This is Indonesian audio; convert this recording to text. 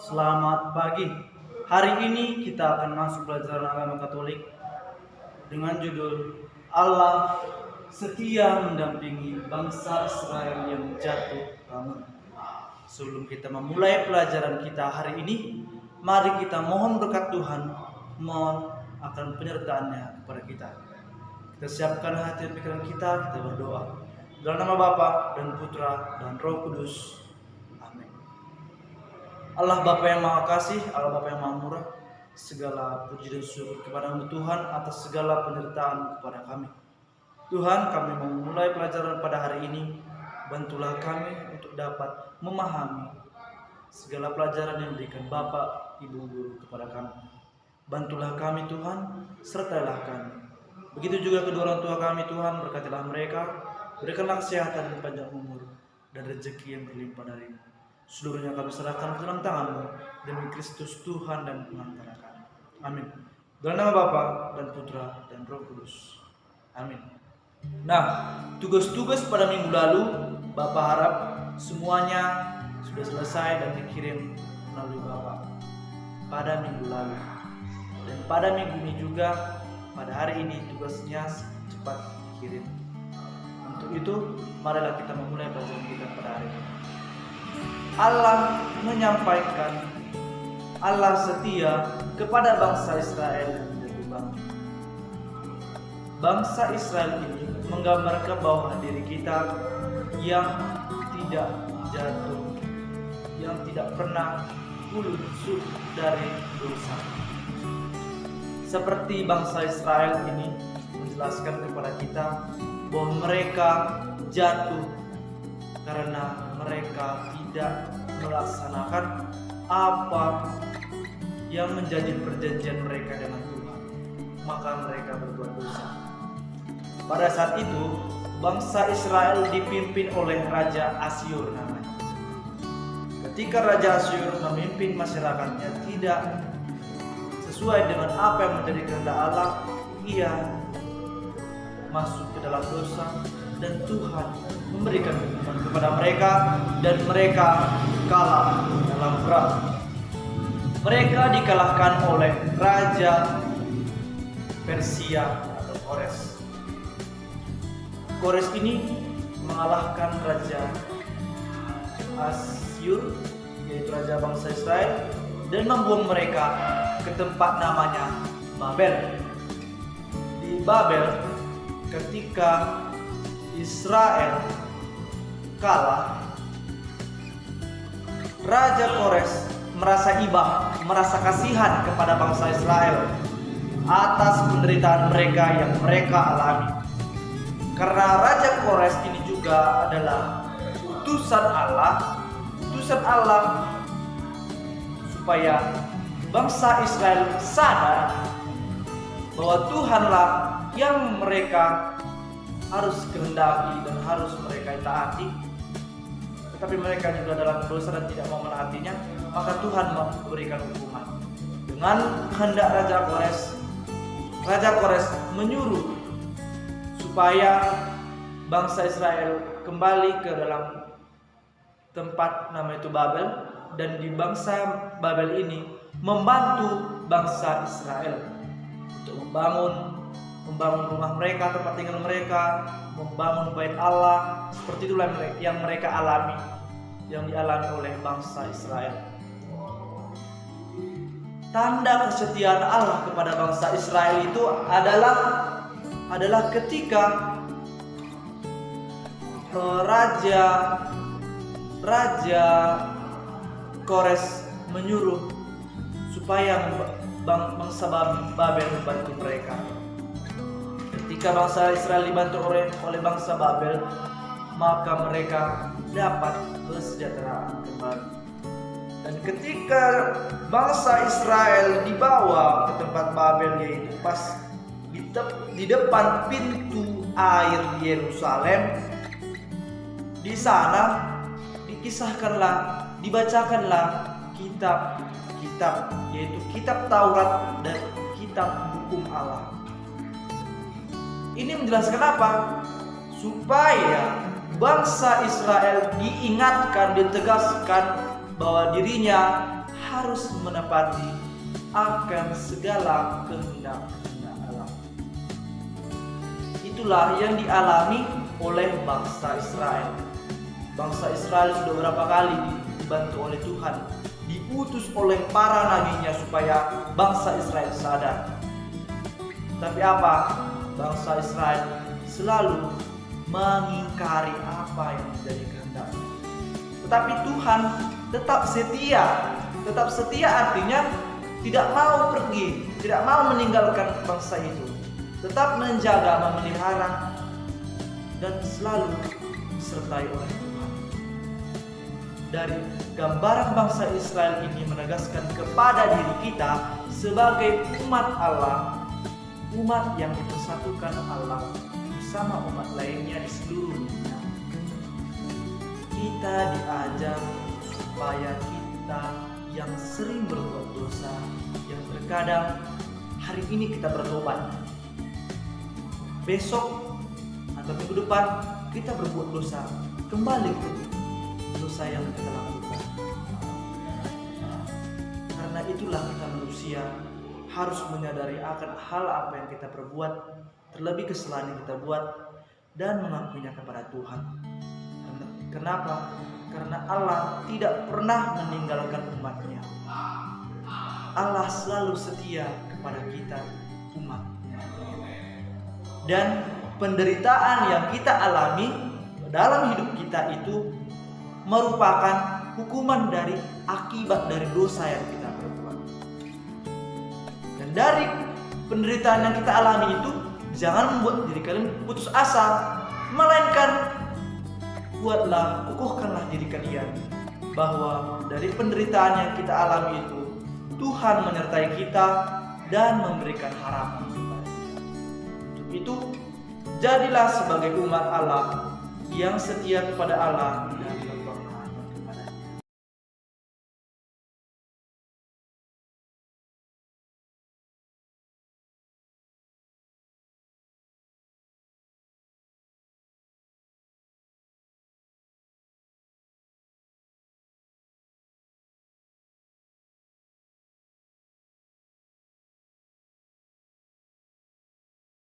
Selamat pagi. Hari ini kita akan masuk pelajaran agama Katolik dengan judul Allah setia mendampingi bangsa Israel yang jatuh bangun. Sebelum kita memulai pelajaran kita hari ini, mari kita mohon berkat Tuhan, mohon akan penyertaannya kepada kita. Kita siapkan hati dan pikiran kita berdoa. Dalam nama Bapa dan Putra dan Roh Kudus. Allah Bapa yang Maha Kasih, Allah Bapa yang Maha Murah, segala puji dan syukur kepada-Mu Tuhan atas segala penyertaan kepada kami. Tuhan, kami mau memulai pelajaran pada hari ini. Bantulah kami untuk dapat memahami segala pelajaran yang diberikan Bapak, Ibu Guru kepada kami. Bantulah kami Tuhan, sertailah kami. Begitu juga kedua orang tua kami Tuhan, berkatilah mereka, berikanlah kesehatan dan panjang umur dan rezeki yang berlimpah dari-Mu. Seluruhnya kami serahkan ke dalam tangan-Mu demi Kristus Tuhan dan pengantara kami. Amin. Dalam nama Bapa dan Putra dan Roh Kudus. Amin. Nah, tugas-tugas pada minggu lalu Bapak harap semuanya sudah selesai dan dikirim melalui Bapak pada minggu lalu. Dan pada minggu ini juga, pada hari ini tugasnya cepat dikirim. Untuk itu, marilah kita memulai pelajaran kita pada hari ini. Allah menyampaikan Allah setia kepada bangsa Israel yang jatuh bangun. Bangsa Israel ini menggambarkan bahwa diri kita yang tidak jatuh, yang tidak pernah pulsuk dari dosa. Seperti bangsa Israel ini menjelaskan kepada kita bahwa mereka jatuh karena mereka tidak melaksanakan apa yang menjadi perjanjian mereka dengan Tuhan, maka mereka berbuat dosa. Pada saat itu, bangsa Israel dipimpin oleh Raja Asyur namanya. Ketika Raja Asyur memimpin masyarakatnya tidak sesuai dengan apa yang menjadi kehendak Allah, ia masuk ke dalam dosa dan Tuhan memberikan hukuman kepada mereka dan mereka kalah dalam perang. Mereka dikalahkan oleh Raja Persia atau Kores. Kores ini mengalahkan Raja Asyur, yaitu Raja bangsa Israel, dan membuang mereka ke tempat namanya Babel. Di Babel, ketika Israel kalah, Raja Kores merasa iba, merasa kasihan kepada bangsa Israel atas penderitaan mereka yang mereka alami. Karena Raja Kores ini juga adalah utusan Allah supaya bangsa Israel sadar bahwa Tuhanlah yang mereka harus kehendaki dan harus mereka taati. Tetapi mereka juga dalam dosa dan tidak mau menaatinya, maka Tuhan memberikan hukuman. Dengan kehendak Raja Kores menyuruh supaya bangsa Israel kembali ke dalam tempat nama itu Babel, dan di bangsa Babel ini membantu bangsa Israel untuk membangun rumah mereka, tempat tinggal mereka, membangun bait Allah. Seperti itulah yang mereka alami, yang dialami oleh bangsa Israel. Tanda kesetiaan Allah kepada bangsa Israel itu adalah ketika Raja Kores menyuruh supaya bangsa Babel membantu mereka. Ketika bangsa Israel dibantu oleh bangsa Babel, maka mereka dapat kesejahteraan kembali. Dan ketika bangsa Israel dibawa ke tempat Babel, yaitu pas di depan pintu air Yerusalem, di sana dibacakanlah kitab-kitab, yaitu kitab Taurat dan kitab hukum Allah. Ini menjelaskan apa? Supaya bangsa Israel diingatkan, ditegaskan bahwa dirinya harus menepati akan segala kehendak Allah. Itulah yang dialami oleh bangsa Israel. Bangsa Israel sudah berapa kali dibantu oleh Tuhan, diutus oleh para nabinya supaya bangsa Israel sadar. Tapi apa? Bangsa Israel selalu mengingkari apa yang menjadi kehendak. Tetapi Tuhan tetap setia. Tetap setia artinya tidak mau pergi, tidak mau meninggalkan bangsa itu. Tetap menjaga, memelihara, dan selalu disertai oleh Tuhan. Dari gambaran bangsa Israel ini menegaskan kepada diri kita sebagai umat Allah, umat yang dipersatukan Allah bersama umat lainnya di seluruh dunia. Kita diajar supaya kita yang sering berbuat dosa, yang terkadang hari ini kita bertobat, besok atau minggu depan kita berbuat dosa, kembali ke dosa yang kita lakukan. Karena itulah kita manusia harus menyadari akan hal apa yang kita perbuat, terlebih kesalahan yang kita buat, dan mengakuinya kepada Tuhan. Kenapa? Karena Allah tidak pernah meninggalkan umatnya. Allah selalu setia kepada kita, umat. Dan penderitaan yang kita alami dalam hidup kita itu merupakan hukuman dari akibat dari dosa yang kita perbuat. Dan dari penderitaan yang kita alami itu, jangan membuat diri kalian putus asa, melainkan buatlah, kukuhkanlah diri kalian bahwa dari penderitaan yang kita alami itu Tuhan menyertai kita dan memberikan harapan kepada kita. Untuk itu, jadilah sebagai umat Allah yang setia kepada Allah dan